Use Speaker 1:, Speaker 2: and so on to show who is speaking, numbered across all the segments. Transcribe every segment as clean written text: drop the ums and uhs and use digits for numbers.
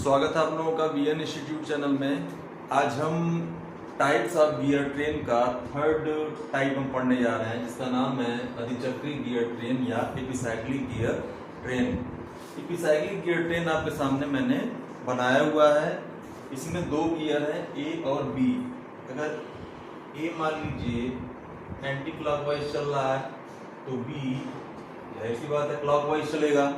Speaker 1: स्वागत है आप लोगों का वीएन इंस्टीट्यूट चैनल में। आज हम टाइप्स ऑफ गियर ट्रेन का थर्ड टाइप हम पढ़ने जा रहे हैं, जिसका नाम है अधिचक्री गियर ट्रेन या epicyclic gear train. Epicyclic gear train आपके सामने मैंने बनाया हुआ है। इसमें दो गियर हैं, ए और बी। अगर ए मान लीजिए एंटी क्लॉकवाइज चल रहा है तो बी ऐसी बात है क्लॉकवाइज चलेगा।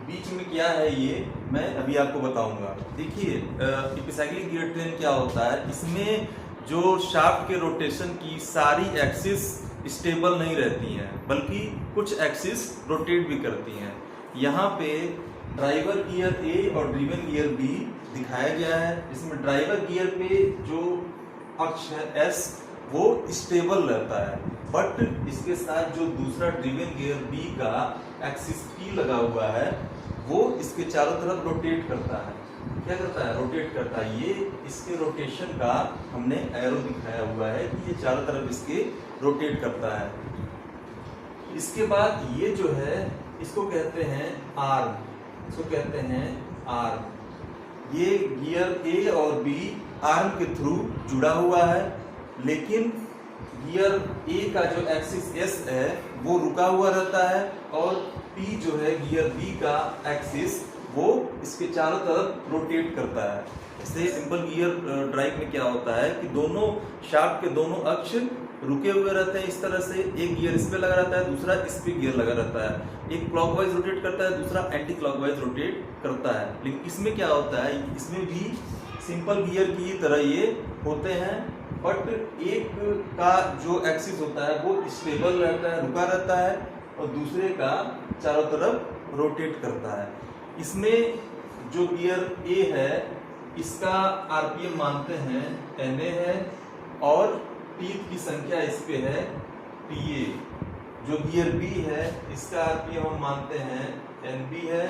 Speaker 1: बीच में क्या है ये मैं अभी आपको बताऊंगा। देखिए एपिसाइक्लिक गियर ट्रेन क्या होता है, इसमें जो शाफ्ट के रोटेशन की सारी एक्सिस स्टेबल नहीं रहती हैं, बल्कि कुछ एक्सिस रोटेट भी करती हैं। यहाँ पे ड्राइवर गियर ए और ड्रिवन गियर बी दिखाया गया है। इसमें ड्राइवर गियर पे जो अक्ष है एस वो स्टेबल रहता है, बट इसके साथ जो दूसरा ड्रिवन गियर बी का एक्सिस पी लगा हुआ है वो इसके चारों तरफ रोटेट करता है। क्या करता है? रोटेट करता है। ये इसके रोटेशन का हमने एरो दिखाया हुआ है कि ये चारों तरफ इसके रोटेट करता है। इसके बाद ये जो है इसको कहते हैं आर्म, इसको कहते हैं आर्म। ये गियर ए और बी आर्म के थ्रू जुड़ा हुआ है, लेकिन गियर ए का जो एक्सिस एस है वो रुका हुआ रहता है और पी जो है गियर बी का एक्सिस वो इसके चारों तरफ रोटेट करता है। इससे सिंपल गियर ड्राइव में क्या होता है कि दोनों शाफ्ट के दोनों अक्ष रुके हुए रहते हैं। इस तरह से एक गियर इस पे लगा रहता है, दूसरा इस पे गियर लगा रहता है। एक क्लॉकवाइज रोटेट करता है, दूसरा एंटी क्लॉकवाइज रोटेट करता है। लेकिन इसमें क्या होता है, इसमें भी सिंपल गियर की तरह ये होते हैं, बट एक का जो एक्सिस होता है वो स्टेबल रहता है, रुका रहता है, और दूसरे का चारों तरफ रोटेट करता है। इसमें जो गियर ए है इसका आरपीएम मानते हैं एनए है और टीथ की संख्या इस पे है टीए। जो गियर बी है इसका आरपीएम हम मानते हैं एनबी है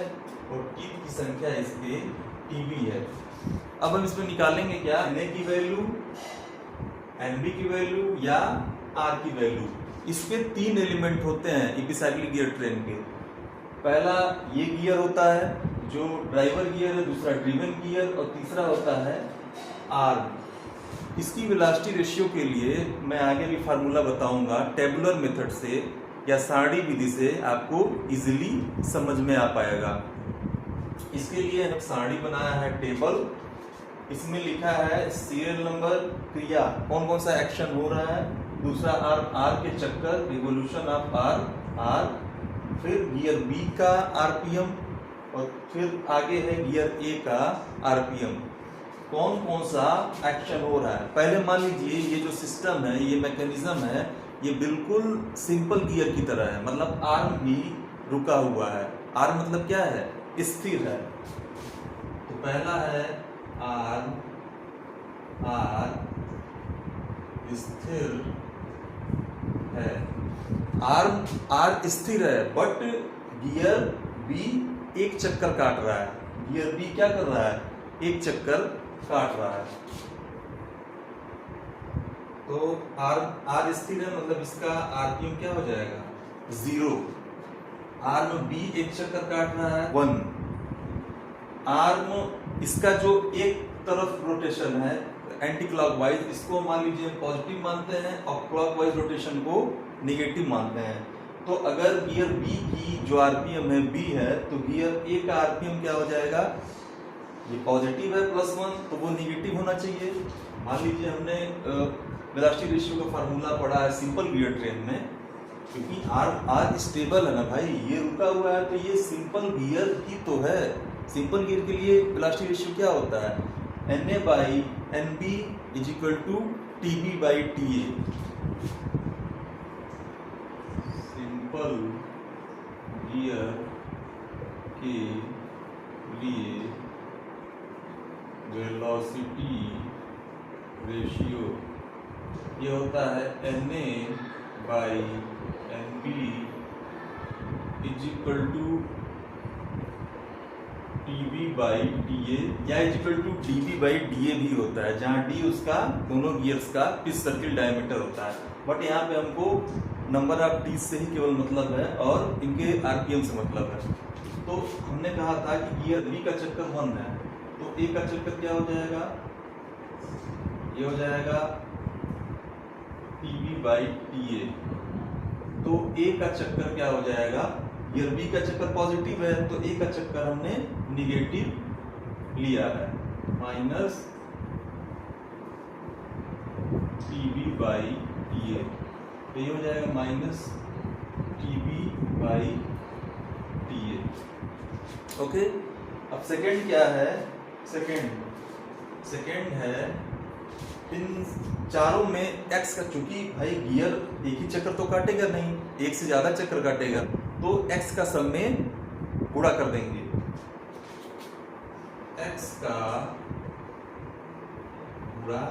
Speaker 1: और टीथ की संख्या इस पे टीबी है। अब हम इसमें निकालेंगे क्या, एनए की वैल्यू, एनबी की वैल्यू या आर की वैल्यू। इस पे तीन एलिमेंट होते हैं एपिसाइक्लिक गियर ट्रेन के। पहला ये गियर होता है जो ड्राइवर गियर है, दूसरा ड्रिवन गियर और तीसरा होता है आर्म। इसकी वेलोसिटी रेशियो के लिए मैं आगे भी फार्मूला बताऊंगा टेबुलर मेथड से या सारणी विधि से, आपको इजीली समझ में आ पाएगा। इसके लिए हम सारणी बनाया है टेबल। इसमें लिखा है सीरियल नंबर, क्रिया, कौन कौन सा एक्शन हो रहा है, दूसरा आर के चक्कर, रिवोल्यूशन ऑफ आर, फिर गियर बी का आरपीएम और फिर आगे है गियर ए का आरपीएम। कौन कौन सा एक्शन हो रहा है। पहले मान लीजिए ये जो सिस्टम है, ये मैकेनिज्म है, ये बिल्कुल सिंपल गियर की तरह है, मतलब आर्म भी रुका हुआ है। आर्म मतलब क्या है? स्थिर है। तो पहला है आर स्थिर है। आर स्थिर है, बट गियर बी एक चक्कर काट रहा है। गियर बी क्या कर रहा है? एक चक्कर काट रहा है। तो आर स्थिर है, मतलब इसका आरपीएम क्या हो जाएगा? 0। आर्म बी एक चक्कर काट रहा है 1। आर्म इसका जो एक तरफ रोटेशन है एंटी क्लॉकवाइज, इसको मान लीजिए पॉजिटिव मानते हैं और क्लॉकवाइज रोटेशन को नेगेटिव मानते हैं। तो अगर गियर बी की जो आरपीएम है बी है, तो गियर ए का आरपीएम क्या हो जाएगा? ये पॉजिटिव है +1, तो वो नेगेटिव होना चाहिए। मान लीजिए हमने वेलोसिटी रेशियो का फार्मूला पढ़ा है सिंपल गियर ट्रेन में, क्योंकि आर स्टेबल है ना भाई, ये रुका हुआ है, तो ये सिंपल गियर ही तो है। सिंपल गियर के लिए वेलोसिटी रेशियो क्या होता है? Na/Nb = Tb/Ta। सिंपल गियर के लिए वेलोसिटी रेशियो ये होता है Na/Nb = Tb/Ta या dB/dA भी होता है, जहाँ d उसका दोनों गियर्स का पिच सर्किल डायमीटर होता है। बट यहाँ पे हमको नंबर ऑफ टी से ही केवल मतलब है और इनके आरपीएम से मतलब है। तो हमने कहा था कि गियर बी का चक्कर 1 है, तो ए का चक्कर क्या हो जाएगा, ये हो जाएगा TB/TA। तो ए का चक्कर क्या हो जाएगा, गियर बी का चक्कर पॉजिटिव है तो ए का चक्कर हमने निगेटिव लिया है, माइनस TB/TA। तो ये हो जाएगा माइनस TB/TA। ओके, अब सेकंड क्या है, सेकंड है इन चारों में x का, चूंकि भाई गियर एक ही चक्कर तो काटेगा नहीं, एक से ज्यादा चक्कर काटेगा, तो x का सब में गुणा कर देंगे। x का गुणा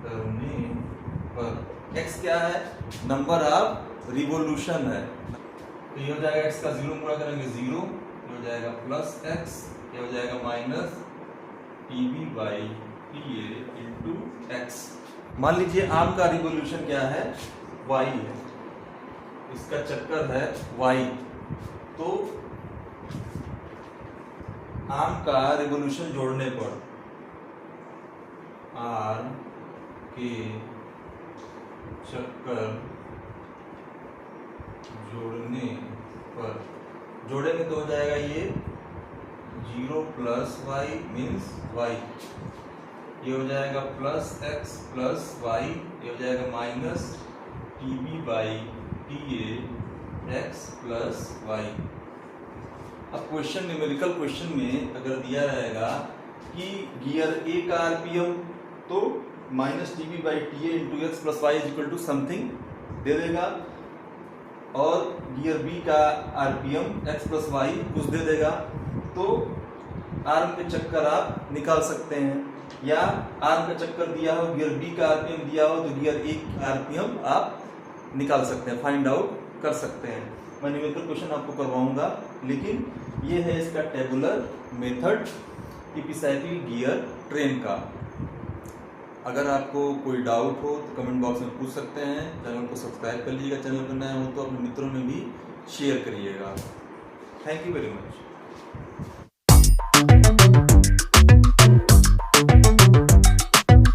Speaker 1: करने पर x क्या है, नंबर ऑफ रिवोल्यूशन है, तो ये हो जाएगा x का 0 गुणा करेंगे 0, ये हो जाएगा प्लस x, ये हो जाएगा माइनस TB/TA इंटू x। मान लीजिए आर्म का रिवोल्यूशन क्या है, y है, इसका चक्कर है y, तो आर्म का रिवोल्यूशन जोड़ने पर, आर्म के चक्कर जोड़ेंगे तो हो जाएगा ये 0 प्लस y मीन्स y, ये हो जाएगा प्लस x प्लस y, ये हो जाएगा minus TB/TA x plus y। अब क्वेश्चन, न्यूमेरिकल क्वेश्चन में अगर दिया रहेगा कि गियर ए का आरपीएम तो minus TB/TA into x plus y is equal to something दे देगा, और गियर बी का आरपीएम एक्स प्लस वाई कुछ दे देगा, तो आर्म के चक्कर आप निकाल सकते हैं, या आर्म का चक्कर दिया हो, गियर बी का आरपीएम दिया हो, तो गियर ए का आरपीएम आप निकाल सकते हैं, फाइंड आउट कर सकते हैं। मैं न्यूमेरिकल क्वेश्चन आपको करवाऊंगा, लेकिन ये है इसका tabular method epicyclic gear train का। अगर आपको कोई डाउट हो तो कमेंट बॉक्स में पूछ सकते हैं। चैनल को सब्सक्राइब कर लीजिएगा, चैनल पर नया हो तो अपने मित्रों में भी शेयर करिएगा। Thank you very much.